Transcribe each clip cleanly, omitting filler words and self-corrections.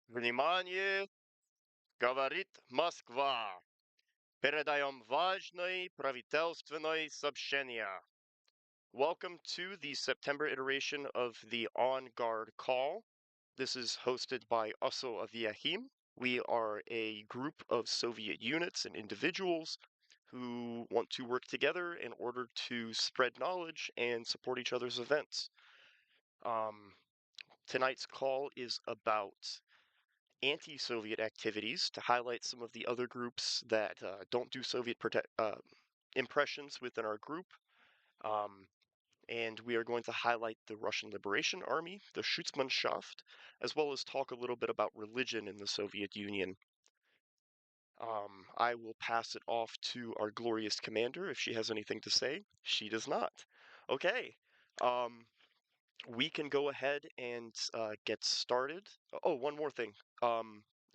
Внимание! Говорит Москва. Передаем важное правительственное сообщение. Welcome to the September iteration of the On Guard Call. This is hosted by Osoaviakhim. We are a group of Soviet units and individuals who want to work together in order to spread knowledge and support each other's events. Tonight's call is about anti-Soviet activities to highlight some of the other groups that don't do Soviet impressions within our group. And we are going to highlight the Russian Liberation Army, the Schutzmannshaft, as well as talk a little bit about religion in the Soviet Union. I will pass it off to our glorious commander if she has anything to say. She does not. Okay. We can go ahead and get started. Oh, one more thing.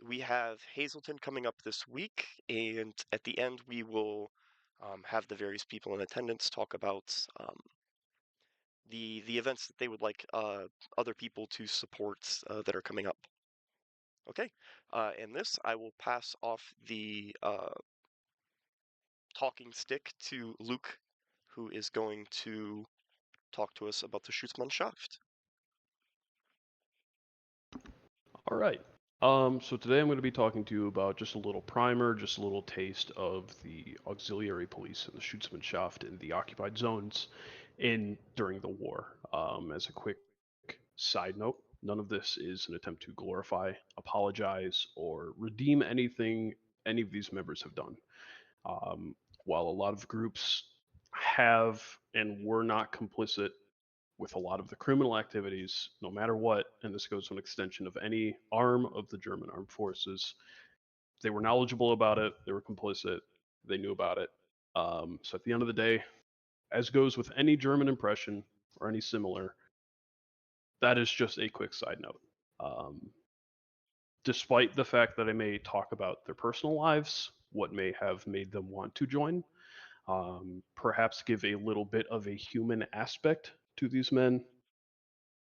We have Hazleton coming up this week, and at the end we will have the various people in attendance talk about the events that they would like other people to support that are coming up. Okay, and this I will pass off the talking stick to Luke, who is going to talk to us about the Schutzmannschaft. All right. So today I'm going to be talking to you about just a little primer, just a little taste of the auxiliary police and the Schutzmannschaft in the occupied zones during the war. As a quick side note, none of this is an attempt to glorify, apologize, or redeem anything any of these members have done. While a lot of groups have and were not complicit with a lot of the criminal activities, no matter what, and this goes to an extension of any arm of the German armed forces. They were knowledgeable about it, they were complicit, they knew about it. So at the end of the day, as goes with any German impression or any similar, that is just a quick side note. Despite the fact that I may talk about their personal lives, what may have made them want to join, perhaps give a little bit of a human aspect to these men,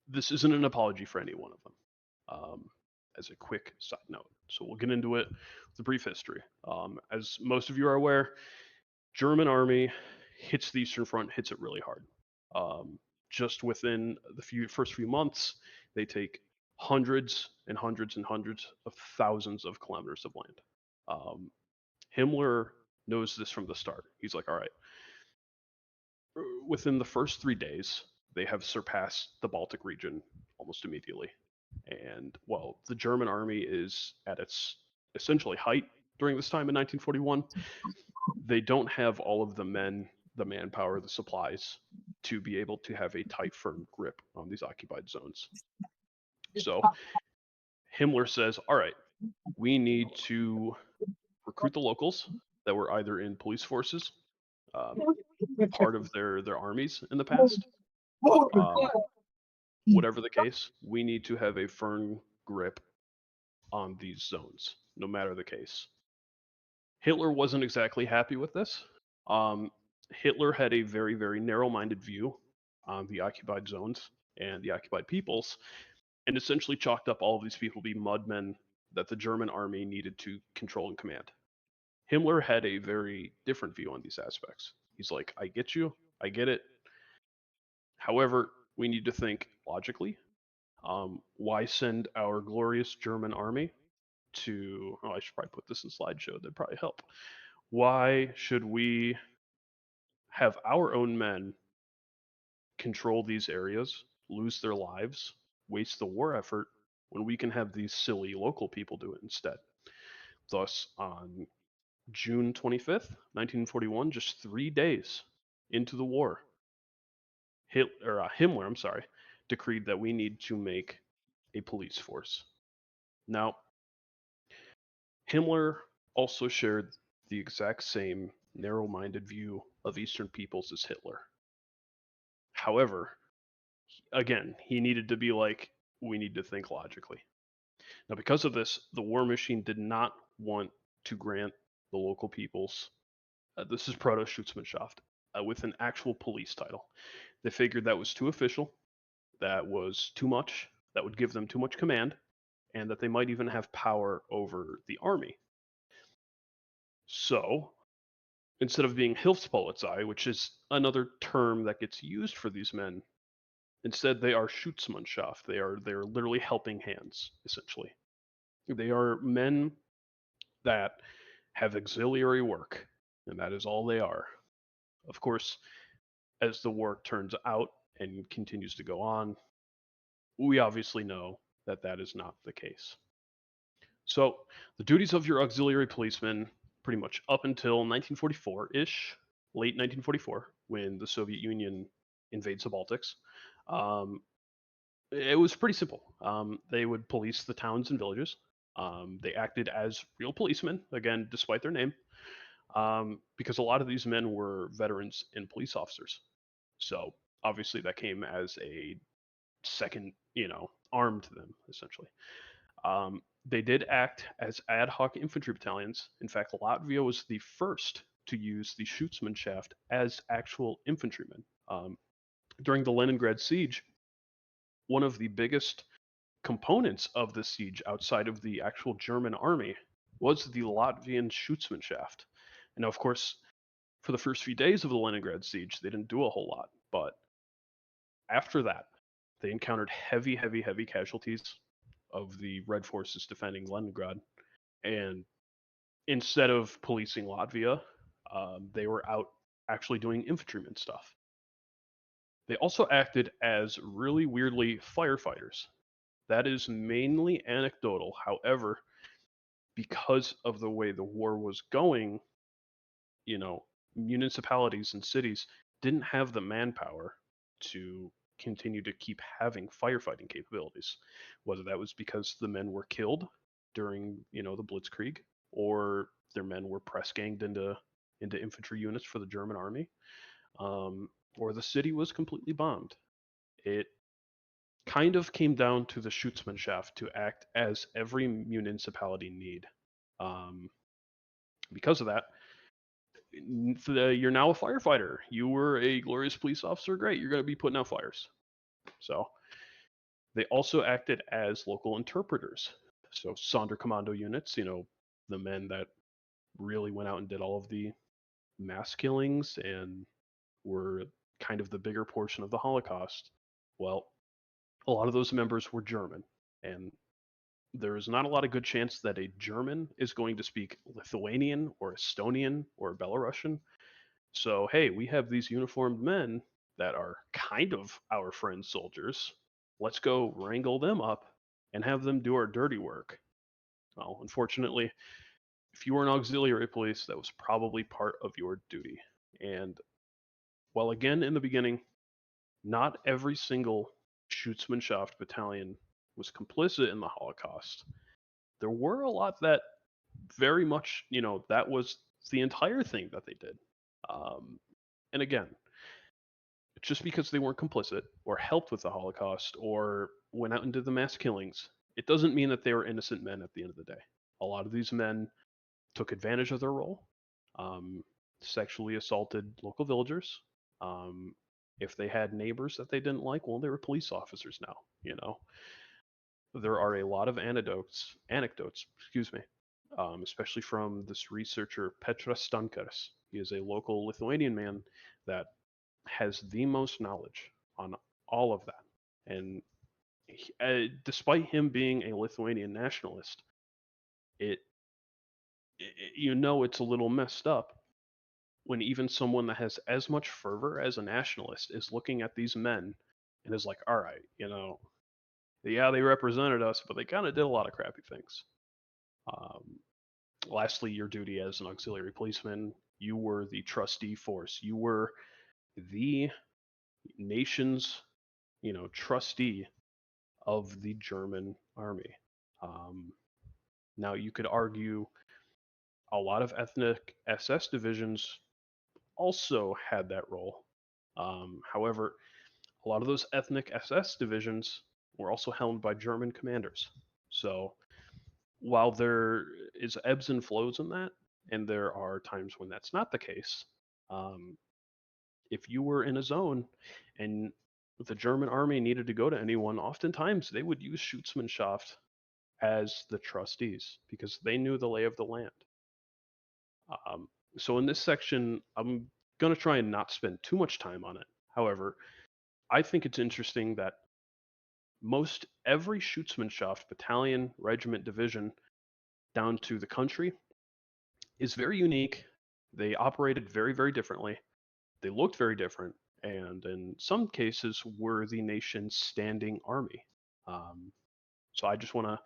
this isn't an apology for any one of them, as a quick side note. So we'll get into it with a brief history. As most of you are aware, German army hits the Eastern Front, hits it really hard. Just within the first few months, they take hundreds and hundreds and hundreds of thousands of kilometers of land. Himmler knows this from the start. He's like, all right, within the first 3 days, they have surpassed the Baltic region almost immediately. And while the German army is at its essentially height during this time in 1941, they don't have all of the men, the manpower, the supplies to be able to have a tight, firm grip on these occupied zones. So Himmler says, all right, we need to recruit the locals that were either in police forces, part of their armies in the past. Whatever the case, we need to have a firm grip on these zones, no matter the case. Hitler wasn't exactly happy with this. Hitler had a very, very narrow minded view on the occupied zones and the occupied peoples, and essentially chalked up all of these people to be mudmen that the German army needed to control and command. Himmler had a very different view on these aspects. He's like, I get you, I get it. However, we need to think logically. Why send our glorious German army to, oh, I should probably put this in slideshow, that'd probably help. Why should we have our own men control these areas, lose their lives, waste the war effort, when we can have these silly local people do it instead? Thus, on June 25th, 1941, just 3 days into the war, Himmler, decreed that we need to make a police force. Now, Himmler also shared the exact same narrow-minded view of Eastern peoples as Hitler. However, again, he needed to be like, we need to think logically. Now, because of this, the war machine did not want to grant the local peoples, this is Proto-Schutzmannschaft, with an actual police title. They figured that was too official, that was too much, that would give them too much command, and that they might even have power over the army. So, instead of being Hilfspolizei, which is another term that gets used for these men, instead they are Schutzmannshaft. They are literally helping hands, essentially. They are men that have auxiliary work, and that is all they are. Of course, as the war turns out and continues to go on, we obviously know that that is not the case. So, the duties of your auxiliary policeman, pretty much up until 1944 ish, late 1944, when the Soviet Union invades the Baltics, um, it was pretty simple. They would police the towns and villages. They acted as real policemen, again, despite their name, because a lot of these men were veterans and police officers. So obviously that came as a second, arm to them, essentially. They did act as ad hoc infantry battalions. In fact, Latvia was the first to use the Schutzmannschaft as actual infantrymen. During the Leningrad siege, one of the biggest components of the siege outside of the actual German army was the Latvian Schutzmannschaft. And now, of course, for the first few days of the Leningrad siege, they didn't do a whole lot. But after that, they encountered heavy, heavy, heavy casualties of the Red forces defending Leningrad. And instead of policing Latvia, they were out actually doing infantryman stuff. They also acted as really weirdly firefighters. That is mainly anecdotal. However, because of the way the war was going, you know, municipalities and cities didn't have the manpower to continue to keep having firefighting capabilities. Whether that was because the men were killed during, the Blitzkrieg, or their men were press ganged into infantry units for the German army, or the city was completely bombed. It kind of came down to the Schutzmannschaft to act as every municipality need. Um, because of that, you're now a firefighter. You were a glorious police officer. Great, you're going to be putting out fires. So they also acted as local interpreters. So Sonderkommando units, the men that really went out and did all of the mass killings and were kind of the bigger portion of the Holocaust. Well, a lot of those members were German, and there is not a lot of good chance that a German is going to speak Lithuanian or Estonian or Belarusian. So, hey, we have these uniformed men that are kind of our friend soldiers. Let's go wrangle them up and have them do our dirty work. Well, unfortunately, if you were an auxiliary police, that was probably part of your duty. And while again in the beginning, not every single Schutzmannschaft battalion was complicit in the Holocaust, there were a lot that very much, that was the entire thing that they did. Um, and again, just because they weren't complicit or helped with the Holocaust or went out and did the mass killings, it doesn't mean that they were innocent men at the end of the day. A lot of these men took advantage of their role, um, sexually assaulted local villagers. Um, if they had neighbors that they didn't like, well, they were police officers now. There are a lot of anecdotes, excuse me, especially from this researcher Petras Stankars. He is a local Lithuanian man that has the most knowledge on all of that. And despite him being a Lithuanian nationalist, it, it's a little messed up when even someone that has as much fervor as a nationalist is looking at these men and is like, all right, yeah, they represented us, but they kind of did a lot of crappy things. Um, Lastly, your duty as an auxiliary policeman, you were the trustee force. You were the nation's, trustee of the German army. Um, Now, you could argue a lot of ethnic SS divisions also had that role. However, a lot of those ethnic SS divisions were also helmed by German commanders. So while there is ebbs and flows in that, and there are times when that's not the case, um, if you were in a zone and If the German army needed to go to anyone, oftentimes they would use Schutzmannshaft as the trustees because they knew the lay of the land. Um, so in this section, I'm going to try and not spend too much time on it. However, I think it's interesting that most every Schutzmannschaft battalion, regiment, division, down to the country, is very unique. They operated very, very differently. They looked very different, and in some cases, were the nation's standing army. Um, so I just want to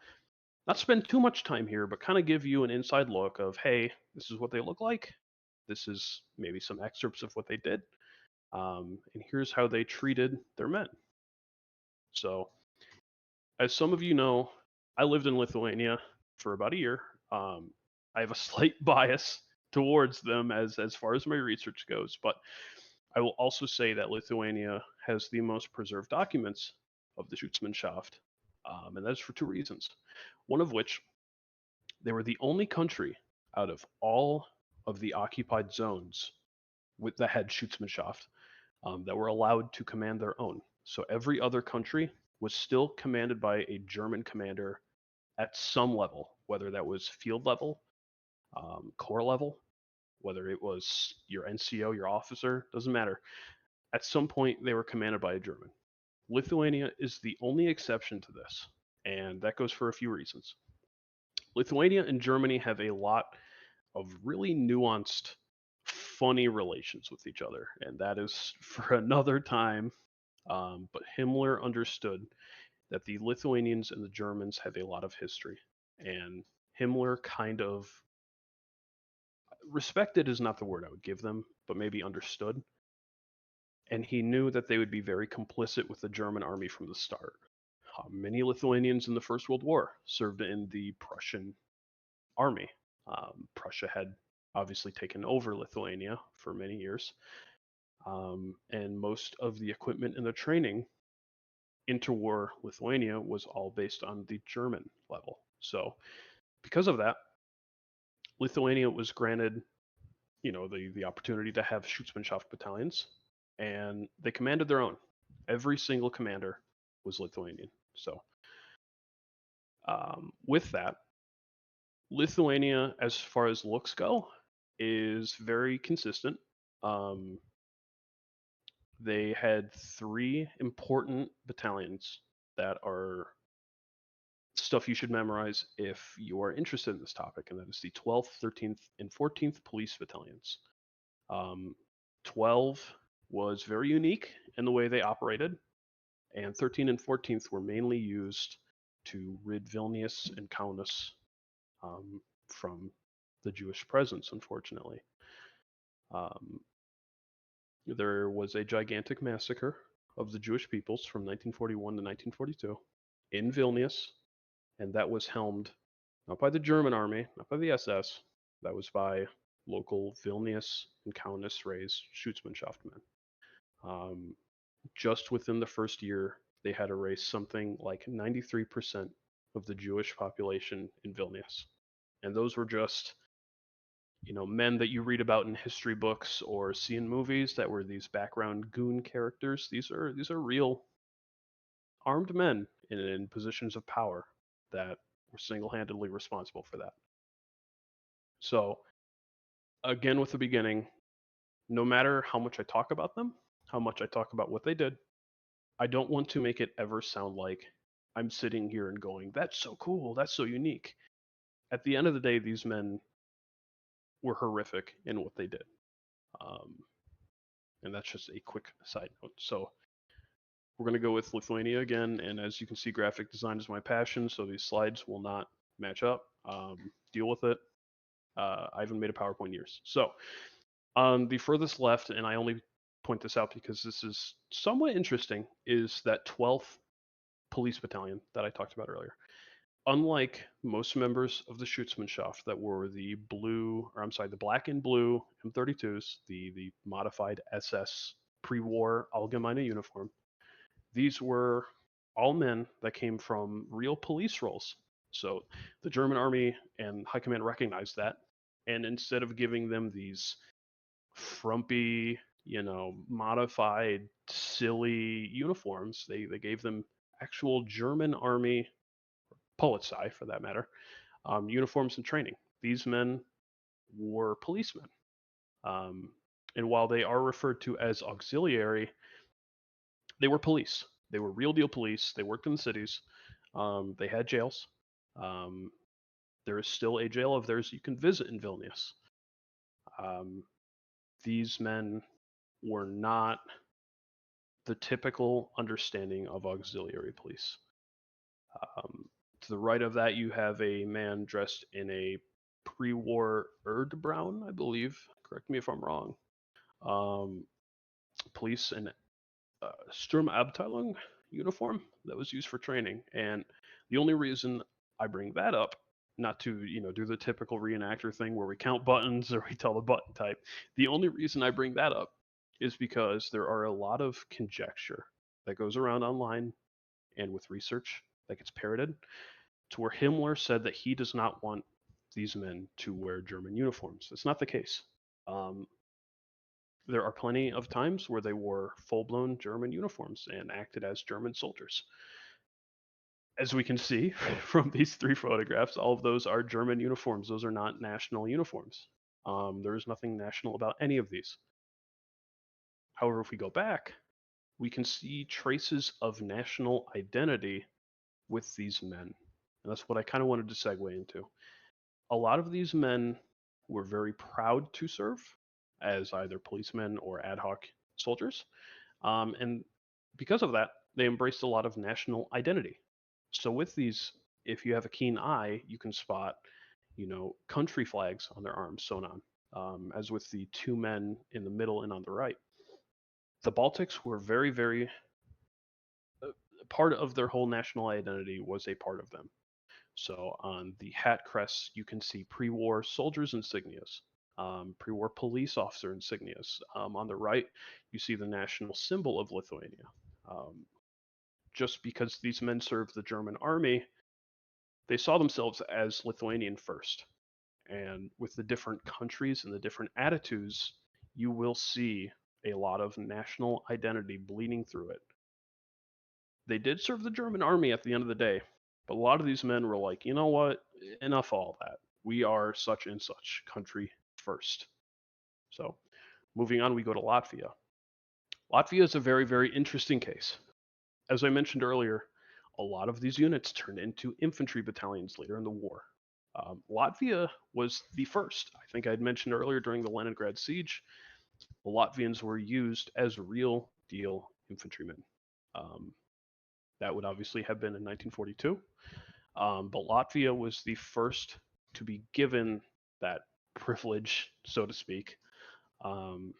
not spend too much time here, but kind of give you an inside look of, hey, this is what they look like. This is maybe some excerpts of what they did. And here's how they treated their men. So, as some of you know, I lived in Lithuania for about a year. I have a slight bias towards them as far as my research goes, but I will also say that Lithuania has the most preserved documents of the Schutzmannschaft, and that's for two reasons. One of which, they were the only country out of all of the occupied zones with that had Schutzmannschaft that were allowed to command their own. So every other country was still commanded by a German commander at some level, whether that was field level, corps level, whether it was your NCO, your officer, doesn't matter. At some point, they were commanded by a German. Lithuania is the only exception to this, and that goes for a few reasons. Lithuania and Germany have a lot of really nuanced, funny relations with each other, and that is for another time. But Himmler understood that the Lithuanians and the Germans have a lot of history, and Himmler kind of respected is not the word I would give them, but maybe understood. And he knew that they would be very complicit with the German army from the start. Many Lithuanians in the First World War served in the Prussian army. Prussia had obviously taken over Lithuania for many years, and most of the equipment and the training interwar Lithuania was all based on the German level. So, because of that, Lithuania was granted, the opportunity to have Schutzmannschaft battalions, and they commanded their own. Every single commander was Lithuanian. So, with that, Lithuania, as far as looks go, is very consistent. Um, they had three important battalions that are stuff you should memorize if you are interested in this topic, and that is the 12th, 13th, and 14th Police Battalions. 12 was very unique in the way they operated, and 13 and 14th were mainly used to rid Vilnius and Kaunas from the Jewish presence, unfortunately. Um, there was a gigantic massacre of the Jewish peoples from 1941 to 1942 in Vilnius, and that was helmed not by the German army, not by the SS, that was by local Vilnius and Kaunas raised Schutzmannschaft men. Just within the first year, they had erased something like 93% of the Jewish population in Vilnius. And those were just, men that you read about in history books or see in movies that were these background goon characters. These are real armed men in positions of power that were single-handedly responsible for that. So, again, with the beginning, no matter how much I talk about them, how much I talk about what they did, I don't want to make it ever sound like I'm sitting here and going, that's so cool, that's so unique. At the end of the day, these men were horrific in what they did. Um, and that's just a quick side note. So we're going to go with Lithuania again. And as you can see, graphic design is my passion, so these slides will not match up. Deal with it. I haven't made a PowerPoint in years. So on the furthest left, and I only point this out because this is somewhat interesting, is that 12th Police Battalion that I talked about earlier. Unlike most members of the Schutzmannschaft that wore the black and blue M32s, the modified SS pre-war Allgemeine uniform, these were all men that came from real police roles. So the German army and high command recognized that, and instead of giving them these frumpy, modified, silly uniforms. They gave them actual German army, Polizei for that matter, uniforms and training. These men were policemen. Um, and while they are referred to as auxiliary, they were police. They were real deal police. They worked in the cities. They had jails. Um, there is still a jail of theirs you can visit in Vilnius. Um, these men were not the typical understanding of auxiliary police. To the right of that, you have a man dressed in a pre-war Erd-Brown, I believe. Correct me if I'm wrong. Um, police and Sturmabteilung uniform that was used for training. And the only reason I bring that up, not to do the typical reenactor thing where we count buttons or we tell the button type. The only reason I bring that up is because there are a lot of conjecture that goes around online and with research that gets parroted to where Himmler said that he does not want these men to wear German uniforms. That's not the case. Um, there are plenty of times where they wore full-blown German uniforms and acted as German soldiers. As we can see from these three photographs, all of those are German uniforms. Those are not national uniforms. There is nothing national about any of these. However, if we go back, we can see traces of national identity with these men. And that's what I kind of wanted to segue into. A lot of these men were very proud to serve as either policemen or ad hoc soldiers. And because of that, they embraced a lot of national identity. So with these, if you have a keen eye, you can spot, country flags on their arms sewn on, as with the two men in the middle and on the right. The Baltics were very, very part of their whole national identity was a part of them. So on the hat crests, you can see pre-war soldiers insignias, pre-war police officer insignias. On the right, you see the national symbol of Lithuania. Just because these men served the German army, they saw themselves as Lithuanian first. And with the different countries and the different attitudes, you will see a lot of national identity bleeding through it. They did serve the German army at the end of the day, but a lot of these men were like, you know what? Enough all that. We are such and such country first. So, moving on, we go to Latvia. Latvia is a very, very interesting case. As I mentioned earlier, a lot of these units turned into infantry battalions later in the war. Latvia was the first. I think I had mentioned earlier during the Leningrad siege, the Latvians were used as real deal infantrymen. Um, that would obviously have been in 1942. But Latvia was the first to be given that privilege, so to speak, um,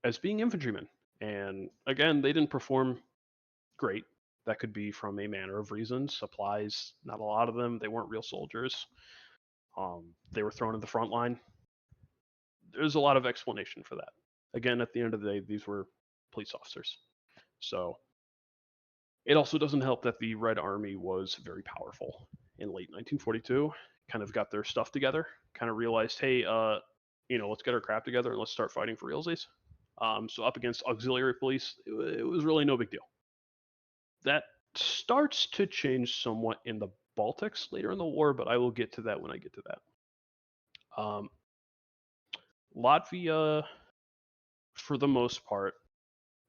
as being infantrymen. And again, they didn't perform great. That could be from a manner of reasons. Supplies, not a lot of them. They weren't real soldiers. They were thrown in the front line. There's a lot of explanation for that. Again, at the end of the day, these were police officers. So it also doesn't help that the Red Army was very powerful in late 1942. Kind of got their stuff together. Kind of realized, hey, let's get our crap together and let's start fighting for realsies. So up against auxiliary police, it was really no big deal. That starts to change somewhat in the Baltics later in the war, but I will get to that when I get to that. Latvia, for the most part,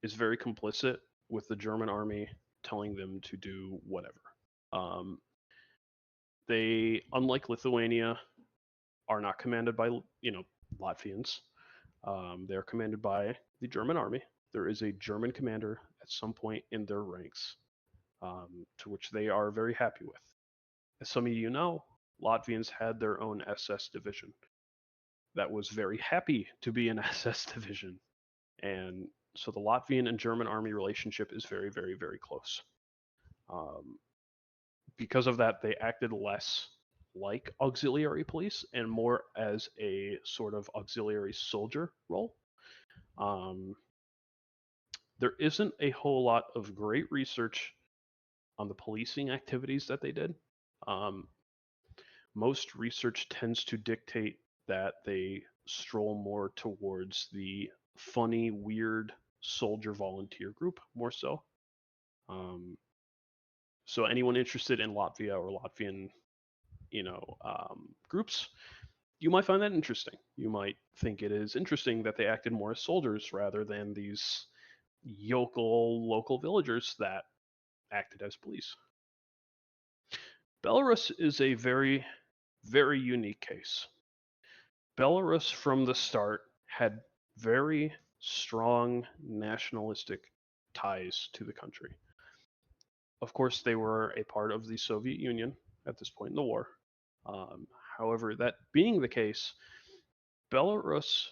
is very complicit with the German army telling them to do whatever. They, unlike Lithuania, are not commanded by Latvians. They're commanded by the German army. There is a German commander at some point in their ranks, to which they are very happy with. As some of you know, Latvians had their own SS division that was very happy to be an SS division. And so the Latvian and German army relationship is very, very, very close. Because of that, they acted less like auxiliary police and more as a sort of auxiliary soldier role. There isn't a whole lot of great research on the policing activities that they did. Most research tends to dictate that they stroll more towards the funny, weird soldier volunteer group, more so. Um, so anyone interested in Latvia or Latvian, groups, you might find that interesting. You might think it is interesting that they acted more as soldiers rather than these yokel local villagers that acted as police. Belarus is a very, very unique case. Belarus from the start had very strong nationalistic ties to the country. Of course, they were a part of the Soviet Union at this point in the war. Um, However, that being the case, Belarus,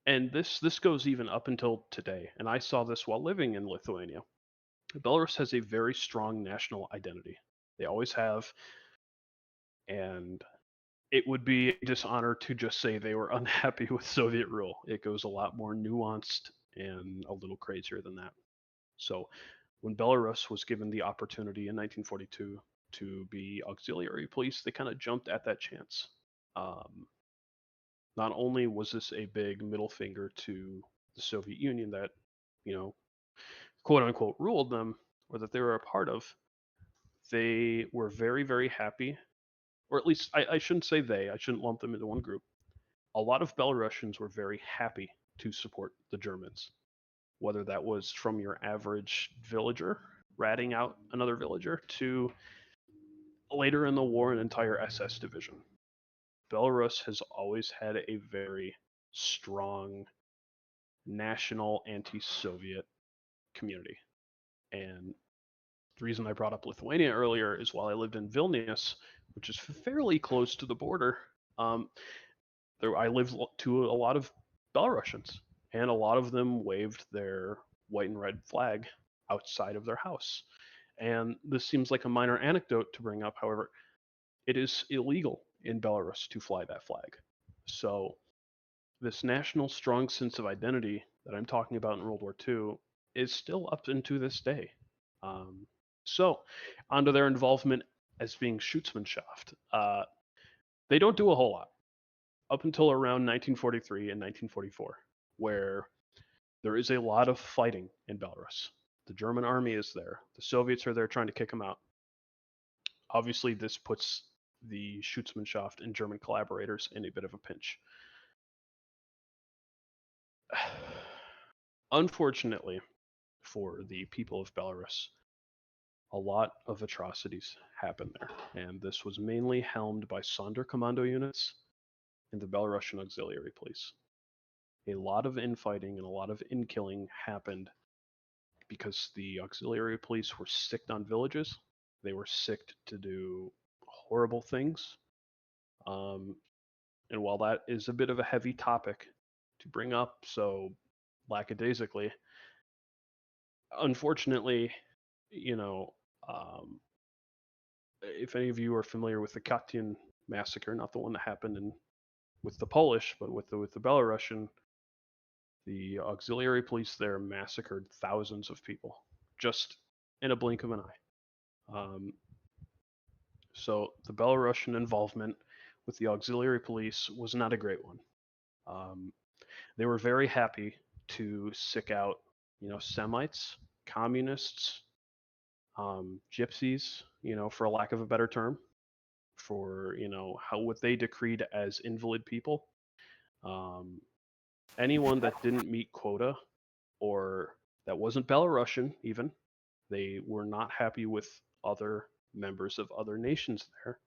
and this goes even up until today, and I saw this while living in Lithuania. Belarus has a very strong national identity. They always have, and it would be a dishonor to just say they were unhappy with Soviet rule. It goes a lot more nuanced and a little crazier than that. So, when Belarus was given the opportunity in 1942 to be auxiliary police, they kind of jumped at that chance. Um, Not only was this a big middle finger to the Soviet Union that, you know, quote unquote ruled them or that they were a part of, they were very, very happy, or at least I shouldn't say they, I shouldn't lump them into one group. A lot of Belarusians were very happy to support the Germans, whether that was from your average villager ratting out another villager to later in the war an entire SS division. Belarus has always had a very strong national anti-Soviet community. And the reason I brought up Lithuania earlier is while I lived in Vilnius, which is fairly close to the border, um, I lived to a lot of Belarusians, and a lot of them waved their white and red flag outside of their house. And this seems like a minor anecdote to bring up. However, it is illegal in Belarus to fly that flag. So this national strong sense of identity that I'm talking about in World War II is still up into this day. Um, so, onto their involvement as being Schutzmannshaft. They don't do a whole lot up until around 1943 and 1944, where there is a lot of fighting in Belarus. The German army is there. The Soviets are there trying to kick them out. Obviously, this puts the Schutzmannschaft and German collaborators in a bit of a pinch. Unfortunately for the people of Belarus, a lot of atrocities happened there, and this was mainly helmed by Sonderkommando units and the Belarusian Auxiliary Police. A lot of infighting and a lot of in-killing happened because the auxiliary police were sicked on villages. They were sicked to do horrible things. Um, and while that is a bit of a heavy topic to bring up, so lackadaisically, unfortunately, you know, um, if any of you are familiar with the Katyn massacre, not the one that happened with the Polish, but with the Belarusian, the auxiliary police there massacred thousands of people just in a blink of an eye. So the Belarusian involvement with the auxiliary police was not a great one. Um, they were very happy to sick out, Semites, communists, gypsies, for a lack of a better term, for how what they decreed as invalid people. Um, Anyone that didn't meet quota or that wasn't Belarusian, even they were not happy with other members of other nations there.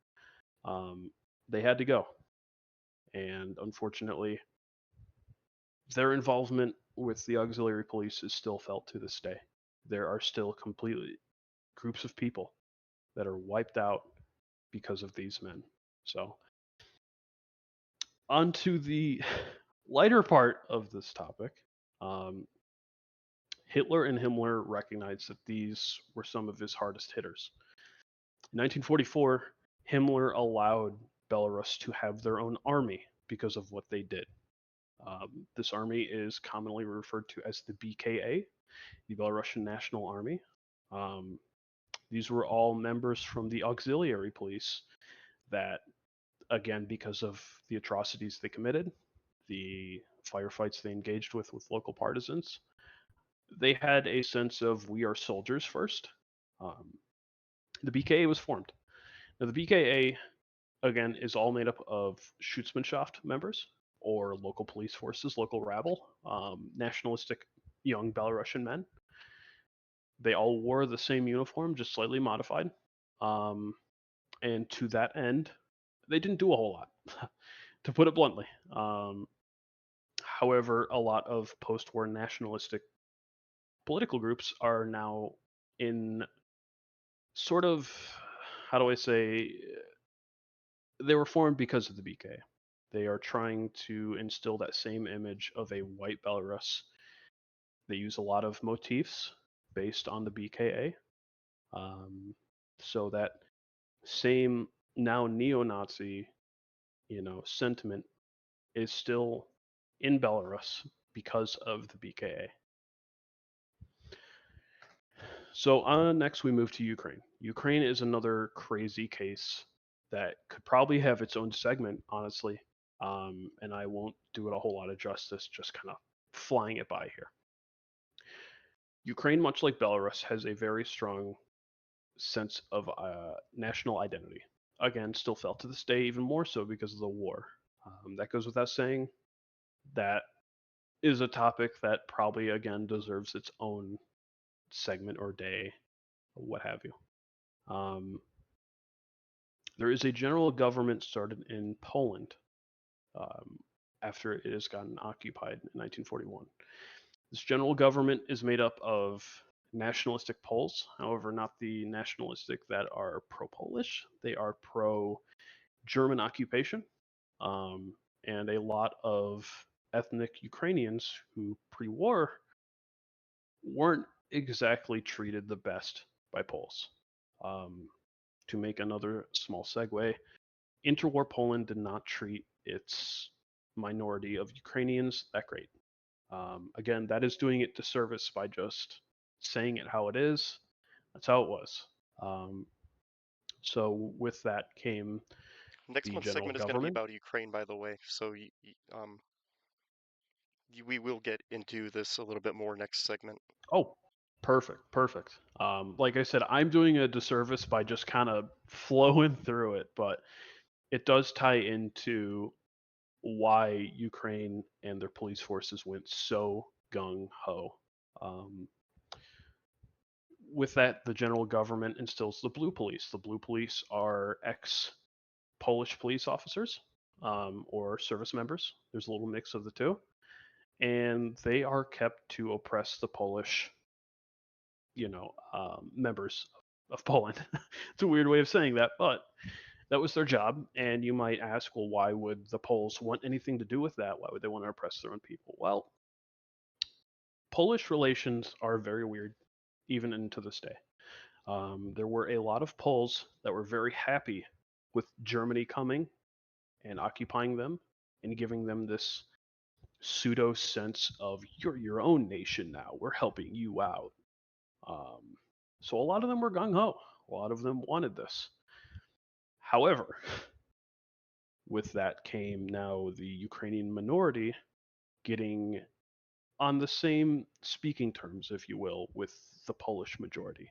They had to go, and unfortunately, their involvement with the auxiliary police is still felt to this day. There are still completely groups of people that are wiped out because of these men. So, on to the lighter part of this topic. Um, Hitler and Himmler recognized that these were some of his hardest hitters. In 1944, Himmler allowed Belarus to have their own army because of what they did. This army is commonly referred to as the BKA, the Belarusian National Army. Um, these were all members from the auxiliary police that, again, because of the atrocities they committed, the firefights they engaged with local partisans. They had a sense of we are soldiers first. Um, the BKA was formed. Now, the BKA, again, is all made up of Schutzmannshaft members or local police forces, local rabble, nationalistic young Belarusian men. They all wore the same uniform, just slightly modified. Um, and to that end, they didn't do a whole lot, to put it bluntly. However, a lot of post war nationalistic political groups are now in sort of, how do I say, they were formed because of the BK. They are trying to instill that same image of a white Belarus. They use a lot of motifs based on the BKA. So that same now neo-Nazi, sentiment is still in Belarus because of the BKA. So next we move to Ukraine. Ukraine is another crazy case that could probably have its own segment, honestly. And I won't do it a whole lot of justice, just kind of flying it by here. Ukraine, much like Belarus, has a very strong sense of national identity. Again, still felt to this day even more so because of the war. That goes without saying. That is a topic that probably, again, deserves its own segment or day, or what have you. There is a general government started in Poland um, after it has gotten occupied in 1941. This general government is made up of nationalistic Poles, however, not the nationalistic that are pro Polish. They are pro German occupation, and a lot of ethnic Ukrainians who pre war weren't exactly treated the best by Poles. To make another small segue, interwar Poland did not treat its minority of Ukrainians that great. Again, that is doing it disservice by just saying it how it is. That's how it was. Um, so with that came Next the month's general segment is going to be government. about Ukraine, by the way. So we will get into this a little bit more next segment. Oh, perfect, perfect. Like I said, I'm doing a disservice by just kind of flowing through it, but it does tie into why Ukraine and their police forces went so gung ho. Um, with that, the general government instills the blue police. The blue police are ex Polish police officers or service members. There's a little mix of the two. And they are kept to oppress the Polish, members of Poland. It's a weird way of saying that, but that was their job. And you might ask, well, why would the Poles want anything to do with that? Why would they want to oppress their own people? Well, Polish relations are very weird, even into this day. There were a lot of Poles that were very happy with Germany coming and occupying them and giving them this pseudo sense of you're your own nation now. We're helping you out. Um, so a lot of them were gung ho. A lot of them wanted this. However, with that came now the Ukrainian minority getting on the same speaking terms, if you will, with the Polish majority.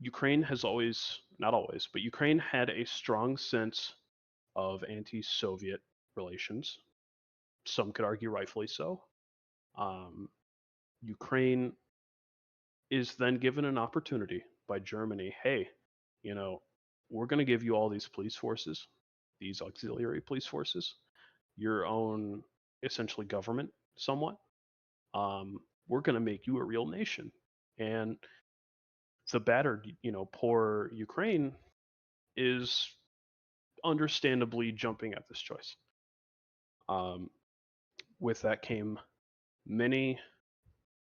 Ukraine has always, not always, but Ukraine had a strong sense of anti Soviet relations. Some could argue rightfully so. Ukraine is then given an opportunity by Germany. Hey, you know, we're going to give you all these police forces, these auxiliary police forces, your own essentially government, somewhat. We're going to make you a real nation. And the battered, poor Ukraine is understandably jumping at this choice. Um, with that came many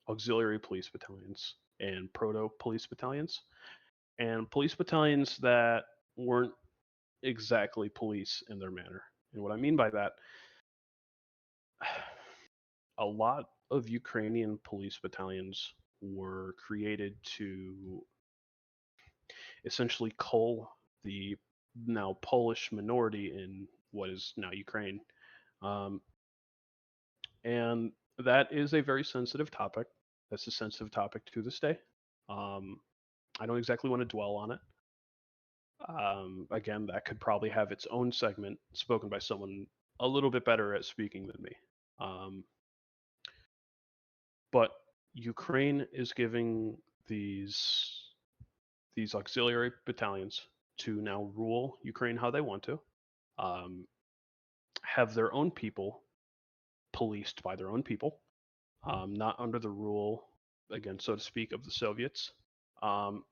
auxiliary police battalions and proto police battalions, and police battalions that weren't exactly police in their manner. And what I mean by that, a lot of Ukrainian police battalions were created to essentially cull the now Polish minority in what is now Ukraine. Um, And that is a very sensitive topic. That's a sensitive topic to this day. Um, I don't exactly want to dwell on it. Again, that could probably have its own segment spoken by someone a little bit better at speaking than me. Um, but Ukraine is giving these auxiliary battalions to now rule Ukraine how they want to, um, have their own people policed by their own people, not under the rule, again, so to speak, of the Soviets. Um,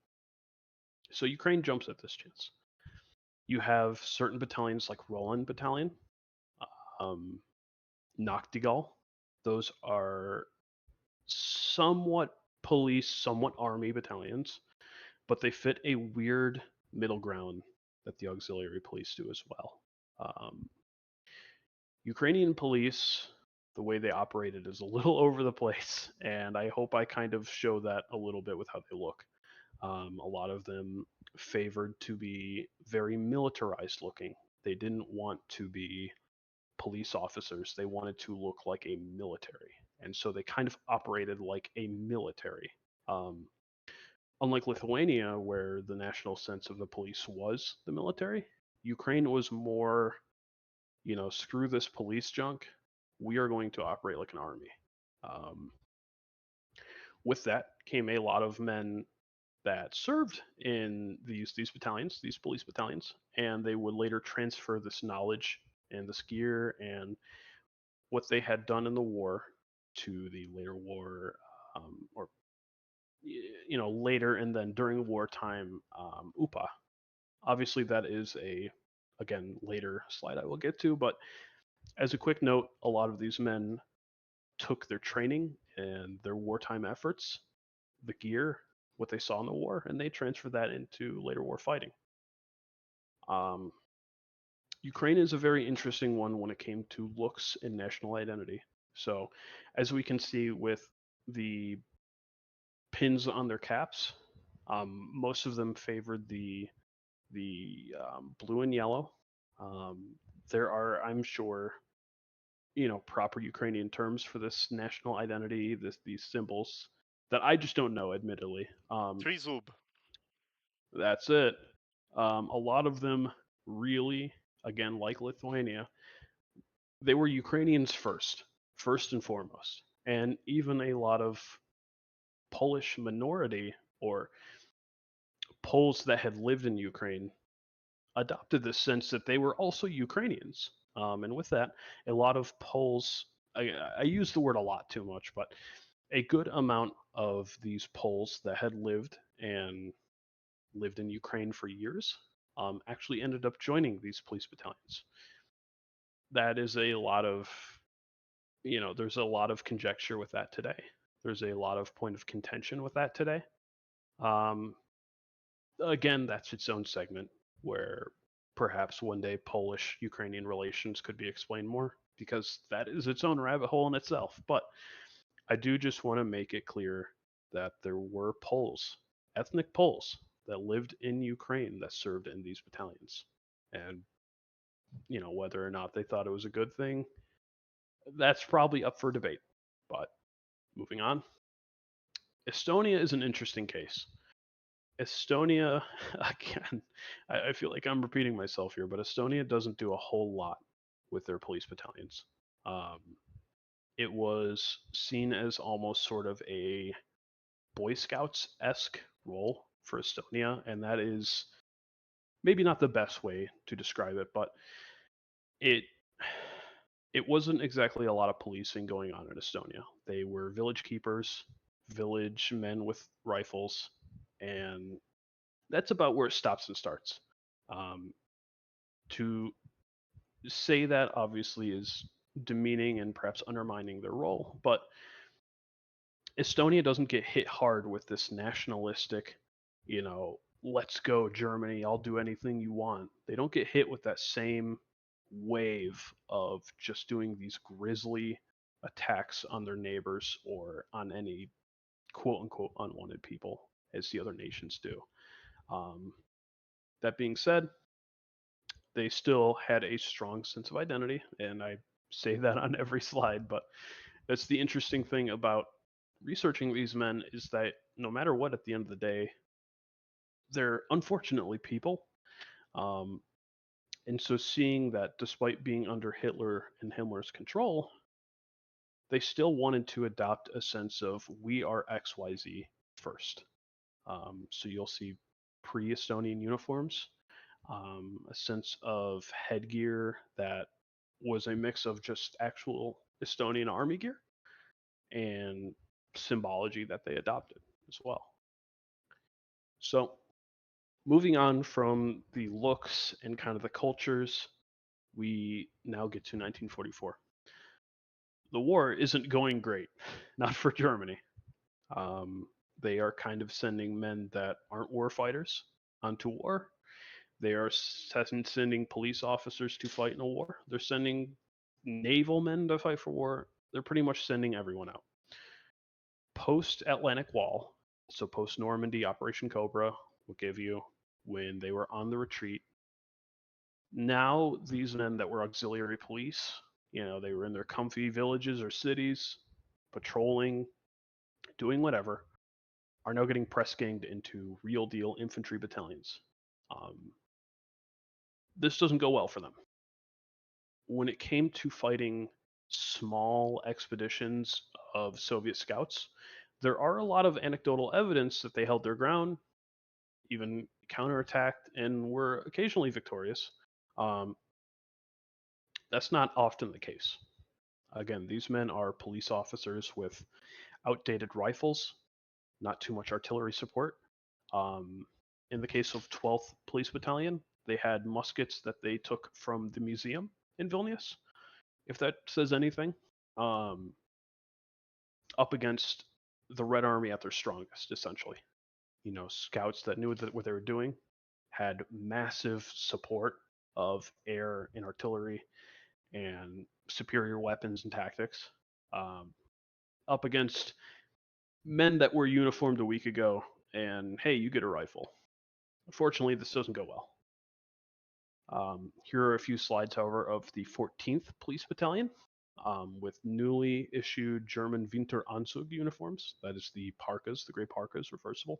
so Ukraine jumps at this chance. You have certain battalions like Roland Battalion, um, Nachtigall. Those are somewhat police, somewhat army battalions, but they fit a weird middle ground that the auxiliary police do as well. Um, Ukrainian police, the way they operated is a little over the place, and I hope I kind of show that a little bit with how they look. A lot of them favored to be very militarized looking. They didn't want to be police officers. They wanted to look like a military. And so they kind of operated like a military. Um, Unlike Lithuania, where the national sense of the police was the military, Ukraine was more, screw this police junk. We are going to operate like an army. Um, with that came a lot of men that served in these battalions, these police battalions, and they would later transfer this knowledge and this gear and what they had done in the war to the later war, or later and then during wartime, UPA. Obviously, that is a again later slide I will get to, but as a quick note, a lot of these men took their training and their wartime efforts, the gear, what they saw in the war, and they transferred that into later war fighting. Um, Ukraine is a very interesting one when it came to looks and national identity. So, as we can see with the pins on their caps, most of them favored the blue and yellow. Um, there are, I'm sure, proper Ukrainian terms for this national identity, these symbols that I just don't know, admittedly. Trizub. That's it. A lot of them really, again, like Lithuania, they were Ukrainians first and foremost. And even a lot of Polish minority or Poles that had lived in Ukraine adopted this sense that they were also Ukrainians. And with that, a lot of Poles, I use the word a lot too much, but a good amount of these Poles that had lived in Ukraine for years actually ended up joining these police battalions. That is a lot of, there's a lot of conjecture with that today. There's a lot of point of contention with that today. Um, Again, that's its own segment where perhaps one day Polish Ukrainian relations could be explained more because that is its own rabbit hole in itself. But I do just want to make it clear that there were Poles, ethnic Poles, that lived in Ukraine that served in these battalions. And, whether or not they thought it was a good thing, that's probably up for debate. But moving on, Estonia is an interesting case. Estonia, again, I feel like I'm repeating myself here, but Estonia doesn't do a whole lot with their police battalions. Um, it was seen as almost sort of a Boy Scouts esque role for Estonia, and that is maybe not the best way to describe it, but it it wasn't exactly a lot of policing going on in Estonia. They were village keepers, village men with rifles, and that's about where it stops and starts. Um, to say that obviously is demeaning and perhaps undermining their role, but Estonia doesn't get hit hard with this nationalistic, let's go Germany, I'll do anything you want. They don't get hit with that same wave of just doing these grisly attacks on their neighbors or on any quote unquote unwanted people as the other nations do. Um, that being said, they still had a strong sense of identity, and I say that on every slide, but that's the interesting thing about researching these men is that no matter what, at the end of the day, they're unfortunately people. Um, and so seeing that despite being under Hitler and Himmler's control, they still wanted to adopt a sense of we are XYZ first. So you'll see pre Estonian uniforms, a sense of headgear that was a mix of just actual Estonian army gear and symbology that they adopted as well. So, moving on from the looks and kind of the cultures, we now get to 1944. The war isn't going great, not for Germany. Um, they are kind of sending men that aren't war fighters onto war. They are sending police officers to fight in a war. They're sending naval men to fight for war. They're pretty much sending everyone out. Post Atlantic Wall, so post Normandy, Operation Cobra will give you when they were on the retreat. Now, these men that were auxiliary police, they were in their comfy villages or cities, patrolling, doing whatever, are now getting press ganged into real deal infantry battalions. Um, this doesn't go well for them. When it came to fighting small expeditions of Soviet scouts, there are a lot of anecdotal evidence that they held their ground, even counterattacked, and were occasionally victorious. Um, that's not often the case. Again, these men are police officers with outdated rifles, not too much artillery support. Um, in the case of 12th Police Battalion, they had muskets that they took from the museum in Vilnius, if that says anything, um, up against the Red Army at their strongest, essentially. Scouts that knew what they were doing had massive support of air and artillery and superior weapons and tactics, um, up against men that were uniformed a week ago and, hey, you get a rifle. Unfortunately, this doesn't go well. Here are a few slides, however, of the 14th Police Battalion with newly issued German Winteranzug uniforms. That is the parkas, the gray parkas, reversible,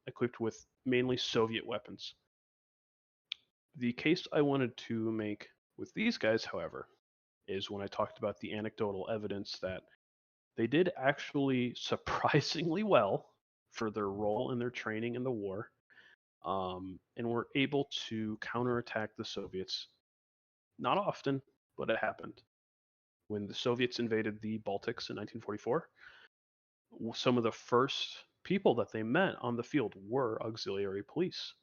equipped with mainly Soviet weapons. The case I wanted to make with these guys, however, is when I talked about the anecdotal evidence that they did actually surprisingly well for their role in their training in the war, and were able to counterattack the Soviets. Not often, but it happened. When the Soviets invaded the Baltics in 1944, some of the first people that they met on the field were auxiliary police.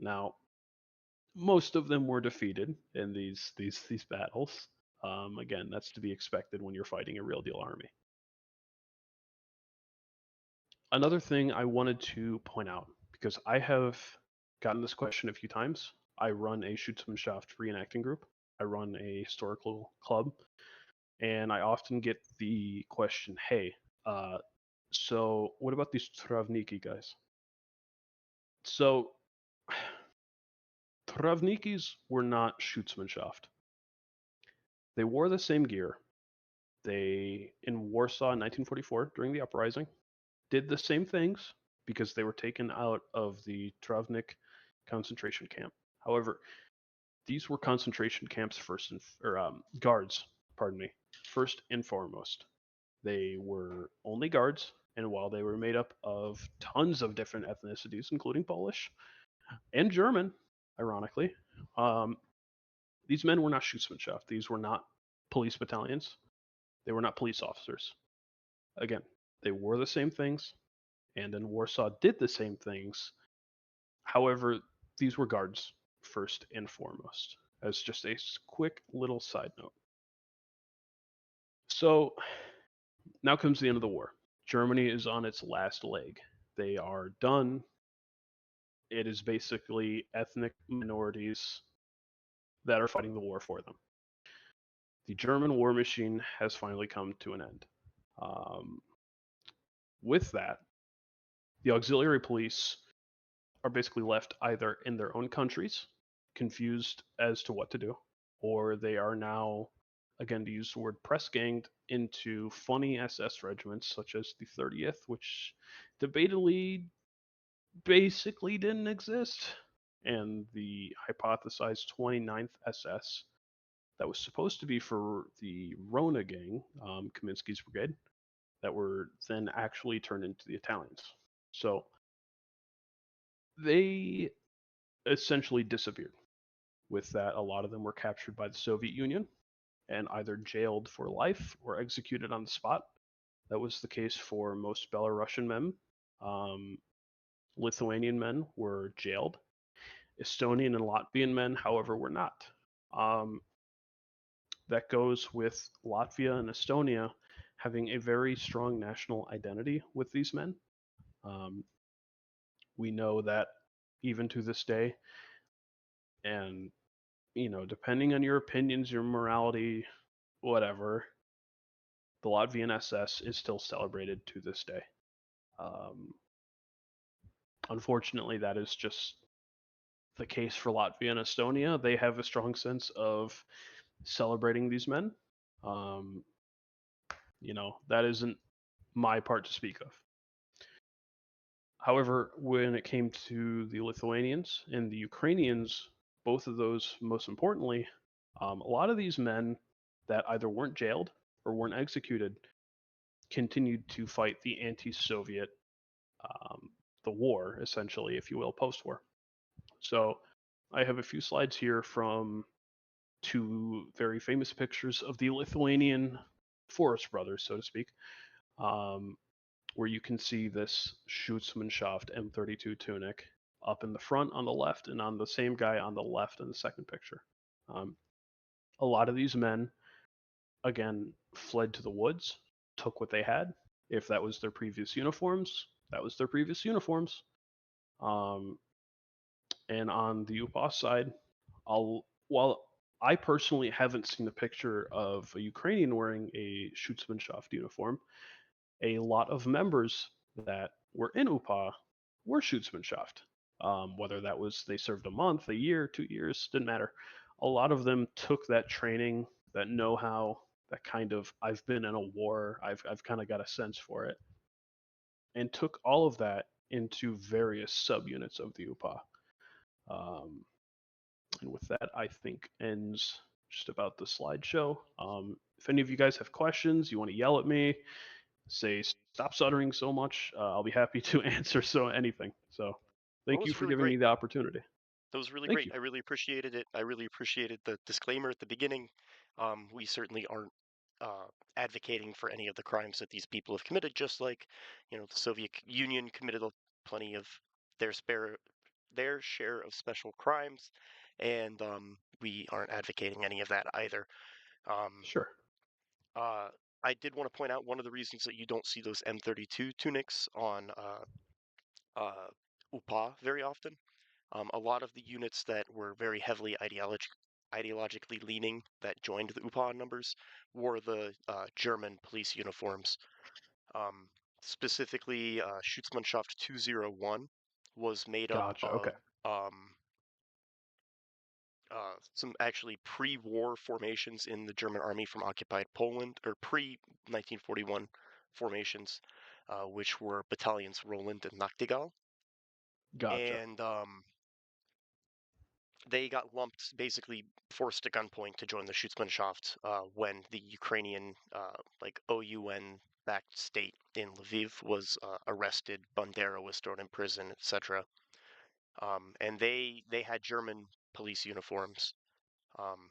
Now, most of them were defeated in these battles. Again, that's to be expected when you're fighting a real deal army. Another thing I wanted to point out, because I have gotten this question a few times. I run a Schutzmannshaft reenacting group. I run a historical club, and I often get the question, "Hey, so what about these Travniki guys?" So Travnikis were not Schutzmannschaft. They wore the same gear. They, in Warsaw in 1944, during the uprising, did the same things because they were taken out of the Travnik concentration camp. However, these were concentration camps guards, pardon me, first and foremost. They were only guards, and while they were made up of tons of different ethnicities, including Polish and German, ironically, um, these men were not Schutzmannschaft. These were not police battalions. They were not police officers. Again, they wore the same things, and in Warsaw did the same things. However, these were guards first and foremost, as just a quick little side note. So now comes the end of the war. Germany is on its last leg. They are done. It is basically ethnic minorities that are fighting the war for them. The German war machine has finally come to an end. Um, with that, the auxiliary police are basically left either in their own countries, confused as to what to do, or they are now again, to use the word press ganged into funny SS regiments such as the 30th, which debatably basically didn't exist, and the hypothesized 29th SS that was supposed to be for the Rona gang, Kaminsky's brigade, that were then actually turned into the Italians. So they essentially disappeared. With that, a lot of them were captured by the Soviet Union and either jailed for life or executed on the spot. That was the case for most Belarusian men. Um, Lithuanian men were jailed. Estonian and Latvian men, however, were not. Um, that goes with Latvia and Estonia having a very strong national identity with these men. Um, we know that even to this day, and depending on your opinions, your morality, whatever, the Latvian SS is still celebrated to this day. Um, Unfortunately, that is just the case for Latvia and Estonia. They have a strong sense of celebrating these men. Um, that isn't my part to speak of. However, when it came to the Lithuanians and the Ukrainians, both of those, most importantly, a lot of these men that either weren't jailed or weren't executed continued to fight the anti-Soviet, the war, essentially, if you will, post-war. So I have a few slides here from two very famous pictures of the Lithuanian Forest Brothers, so to speak, um, where you can see this Schutzmannshaft M32 tunic up in the front on the left and on the same guy on the left in the second picture. Um, a lot of these men, again, fled to the woods, took what they had. If that was their previous uniforms, that was their previous uniforms. Um, and on the UPA side, while I personally haven't seen a picture of a Ukrainian wearing a Schutzmannschaft uniform, a lot of members that were in UPA were Schutzmannschaft. Whether that was they served a month, a year, 2 years, didn't matter. A lot of them took that training, that know-how, that kind of I've been in a war, I've kind of got a sense for it, and took all of that into various subunits of the UPA. Um, and with that, I think ends just about the slideshow. If any of you guys have questions, you want to yell at me, say stop stuttering so much, I'll be happy to answer anything. So That thank you was for really giving me great. the opportunity. That was really Thank great. you. I really appreciated it. I really appreciated the disclaimer at the beginning. We certainly aren't uh, advocating for any of the crimes that these people have committed, just like, the Soviet Union committed plenty of their their share of special crimes, and we aren't advocating any of that either. Um, Sure. uh, I did want to point out one of the reasons that you don't see those M32 tunics on UPA very often. A lot of the units that were very heavily ideologically leaning that joined the UPA numbers wore the German police uniforms. Um, Specifically, Schutzmannschaft 201 was made up Gotcha. of Okay. um, some actually pre-war formations in the German army from occupied Poland, or pre-1941 formations, which were battalions Roland and Nachtigall. Gotcha. And they got lumped, basically forced at gunpoint to join the Schutzmannschaft when the Ukrainian, like OUN-backed state in Lviv was arrested. Bandera was thrown in prison, etc. And they had German police uniforms. Um,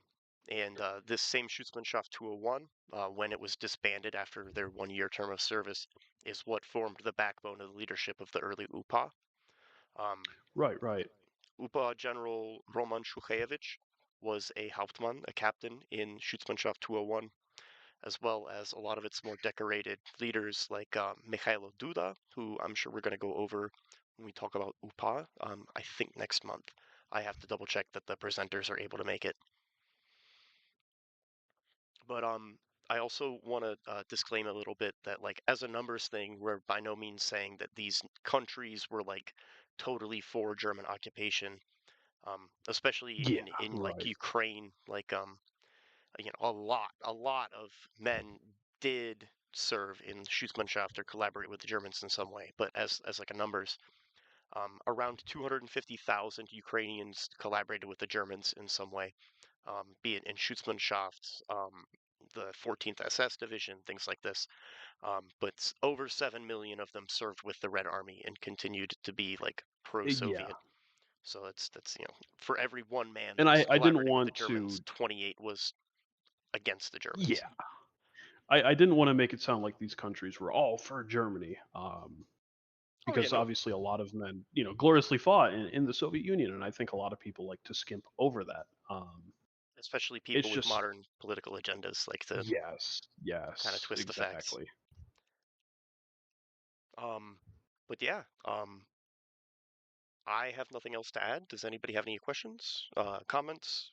and this same Schutzmannschaft 201, when it was disbanded after their 1 year term of service, is what formed the backbone of the leadership of the early UPA. Um, Right. Right. UPA General Roman Shukhevich was a Hauptmann, a captain in Schutzmannschaft 201, as well as a lot of its more decorated leaders like Mikhailo Duda, who I'm sure we're going to go over when we talk about UPA, I think next month. I have to double check that the presenters are able to make it. But I also want to disclaim a little bit that, like, as a numbers thing, we're by no means saying that these countries were like totally for German occupation, especially Yeah. in like Right. Ukraine. Like a lot of men did serve in Schutzmannshaft or collaborate with the Germans in some way. But as like a numbers, around 250,000 Ukrainians collaborated with the Germans in some way, be it in Schutzmannschaft, the 14th SS Division, things like this. But over 7 million of them served with the Red Army and continued to be like Yeah, pro-Soviet. So that's for every one man and that was I didn't collaborating with the want to. Germans, 28 was against the Germans. Yeah, I didn't want to make it sound like these countries were all for Germany, Oh yeah, because no, obviously a lot of men, gloriously fought in the Soviet Union, and I think a lot of people like to skimp over that. especially It's people with just modern political agendas like to yes, kind of yes, twist the facts. exactly. Um, but yeah, I have nothing else to add. Does anybody have any questions, comments?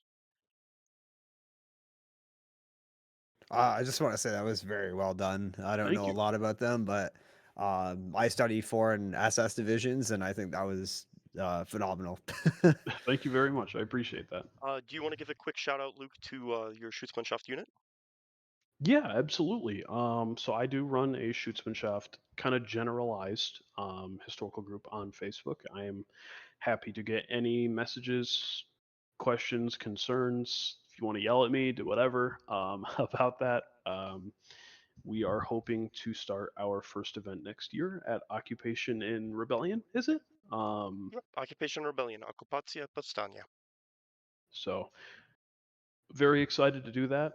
I just want to say that was very well done. I don't Thank know a you, lot about them, but I study foreign SS divisions, and I think that was phenomenal. thank you very much. I appreciate that. Do you want to give a quick shout out, Luke, to your Schutzmannschaft unit? Yeah, absolutely. So I do run a Schutzmannschaft kind of generalized historical group on Facebook. I am happy to get any messages, questions, concerns. If you want to yell at me, do whatever about that. We are hoping to start our first event next year at Occupation in Rebellion. Is it? Yep. Occupation Rebellion, Okupacja Powstania. So very excited to do that.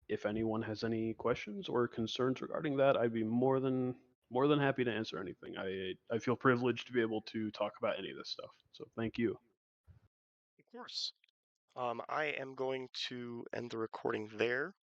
If anyone has any questions or concerns regarding that, I'd be more than happy to answer anything. I feel privileged to be able to talk about any of this stuff. So thank you. Of course. I am going to end the recording there.